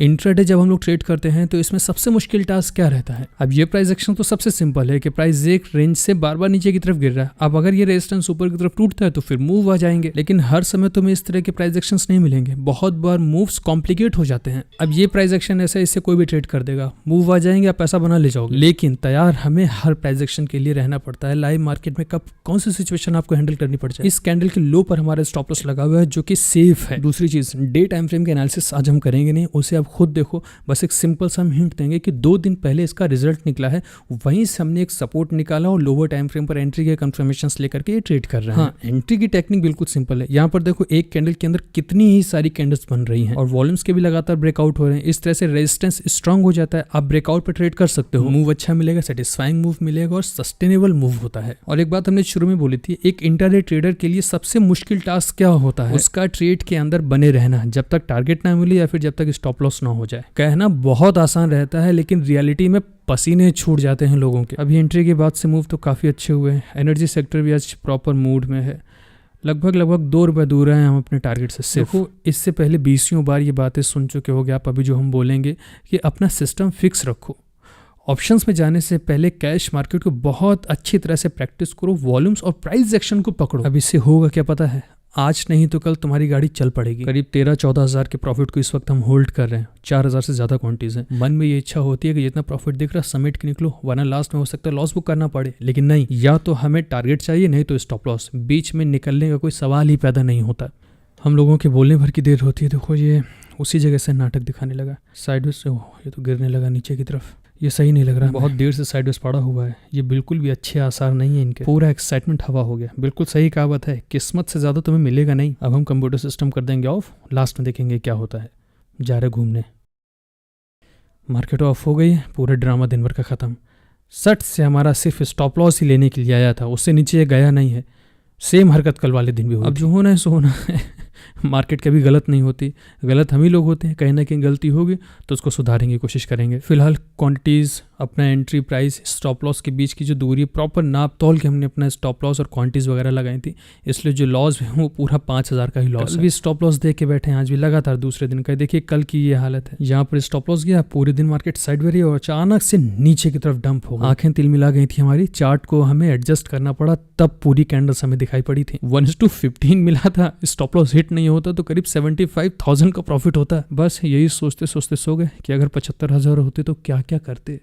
Intraday जब हम लोग ट्रेड करते हैं तो इसमें सबसे मुश्किल टास्क क्या रहता है? अब ये प्राइस एक्शन तो सबसे सिंपल है कि प्राइस एक रेंज से बार बार नीचे की तरफ गिर रहा है। अब अगर ये रेजिस्टेंस ऊपर की तरफ टूटता है तो फिर मूव आ जाएंगे, लेकिन हर समय तुम्हें इस तरह के प्राइस एक्शंस नहीं मिलेंगे। बहुत बार मूव्स कॉम्प्लिकेट हो जाते हैं। अब ये प्राइस एक्शन ऐसा, इससे कोई भी ट्रेड कर देगा, मूव आ जाएंगे, आप पैसा बना ले जाओगे। लेकिन तैयार हमें हर प्राइस एक्शन के लिए रहना पड़ता है। लाइव मार्केट में कब कौन सी सिचुएशन आपको हैंडल करनी पड़ जाए। इस कैंडल के लो पर हमारा स्टॉप लॉस लगा हुआ है जो कि सेफ है। दूसरी चीज, डे टाइम फ्रेम के एनालिसिस आज हम करेंगे नहीं, उसे आप खुद देखो। बस एक सिंपल सा हम हिंट देंगे कि 2 दिन पहले इसका रिजल्ट निकला है, वहीं से हमने एक सपोर्ट निकाला और लोअर टाइम फ्रेम पर एंट्री के कंफर्मेशंस लेकर के ये ट्रेड कर रहे हैं। हाँ, एंट्री की टेक्निक बिल्कुल सिंपल है। यहाँ पर देखो एक कैंडल के अंदर कितनी ही सारी कैंडल्स बन रही हैं और वॉल्यूम्स के भी लगातार ब्रेकआउट हो रहे हैं। इस तरह से रेजिस्टेंस स्ट्रांग हो जाता है, आप ब्रेकआउट पर ट्रेड कर सकते हो। मूव अच्छा मिलेगा, सेटिस्फाइंग मूव मिलेगा और सस्टेनेबल मूव होता है। और एक बात हमने शुरू में बोली थी, एक इंट्राडे ट्रेडर के लिए सबसे मुश्किल टास्क क्या होता है? उसका ट्रेड के अंदर बने रहना, जब तक टारगेट ना मिले या फिर जब तक स्टॉप लॉस ना हो जाए। कहना बहुत आसान रहता है लेकिन रियलिटी में पसीने छूट जाते हैं लोगों के। अभी एंट्री के बाद से मूव तो काफी अच्छे हुए हैं। एनर्जी सेक्टर भी आज प्रॉपर मूड में है। लगभग 2 रुपये दूर हैं हम अपने टारगेट से। सिर्फ इससे पहले 20 बार ये बातें सुन चुके होगे आप। अभी जो हम बोलेंगे कि अपना सिस्टम फिक्स रखो। ऑप्शंस में जाने से पहले कैश मार्केट को बहुत अच्छी तरह से प्रैक्टिस करो, वॉल्यूम्स और प्राइस एक्शन को पकड़ो। अब इससे होगा क्या पता है? आज नहीं तो कल तुम्हारी गाड़ी चल पड़ेगी। करीब 13-14 हज़ार के प्रॉफिट को इस वक्त हम होल्ड कर रहे हैं। 4,000 से ज़्यादा क्वांटिटीज हैं। मन में ये इच्छा होती है कि जितना प्रॉफिट दिख रहा है समेट के निकलो, वरना लास्ट में हो सकता है लॉस बुक करना पड़े। लेकिन नहीं, या तो हमें टारगेट चाहिए, नहीं तो स्टॉप लॉस। बीच में निकलने का कोई सवाल ही पैदा नहीं होता। हम लोगों के बोलने भर की देर होती है। देखो ये उसी जगह से नाटक दिखाने लगा। साइडवेज से ये तो गिरने लगा नीचे की तरफ। ये सही नहीं लग रहा। बहुत देर से साइडवेज पड़ा हुआ है। ये बिल्कुल भी अच्छे आसार नहीं है इनके। पूरा एक्साइटमेंट हवा हो गया। बिल्कुल सही कहावत है, किस्मत से ज़्यादा तुम्हें मिलेगा नहीं। अब हम कंप्यूटर सिस्टम कर देंगे ऑफ, लास्ट में देखेंगे क्या होता है। जा रहे घूमने। मार्केट ऑफ हो गई, पूरा ड्रामा दिन भर का ख़त्म। सट से हमारा सिर्फ स्टॉप लॉस ही लेने के लिए आया था, उससे नीचे ये गया नहीं है। सेम हरकत कल वाले दिन भी हुई। अब जो होना है सो होना है। मार्केट कभी गलत नहीं होती, गलत हम ही लोग होते हैं। कहीं ना कहीं गलती होगी तो उसको सुधारेंगे, कोशिश करेंगे। फिलहाल क्वांटिटीज़, अपना एंट्री प्राइस, स्टॉप लॉस के बीच की जो दूरी, प्रॉपर नाप तोल के हमने अपना स्टॉप लॉस और क्वांटिटीज़ वगैरह लगाई थी। इसलिए जो लॉस है वो पूरा 5,000 का ही लॉस है। भी स्टॉप लॉस देख के बैठे हैं आज भी लगातार दूसरे दिन का। देखिए कल की ये हालत है। यहाँ पर स्टॉप लॉस गया, पूरे दिन मार्केट साइड में रही और अचानक से नीचे की तरफ डंप हो गई। आंखें तिल मिला गई थी हमारी। चार्ट को हमें एडजस्ट करना पड़ा, तब पूरी कैंडल्स हमें दिखाई पड़ी थी। 1:15 मिला था। स्टॉप लॉस हिट नहीं होता तो करीब 75,000 का प्रॉफिट होता है। बस यही सोचते सोचते सो गए कि अगर 75,000 होते तो क्या क्या करते।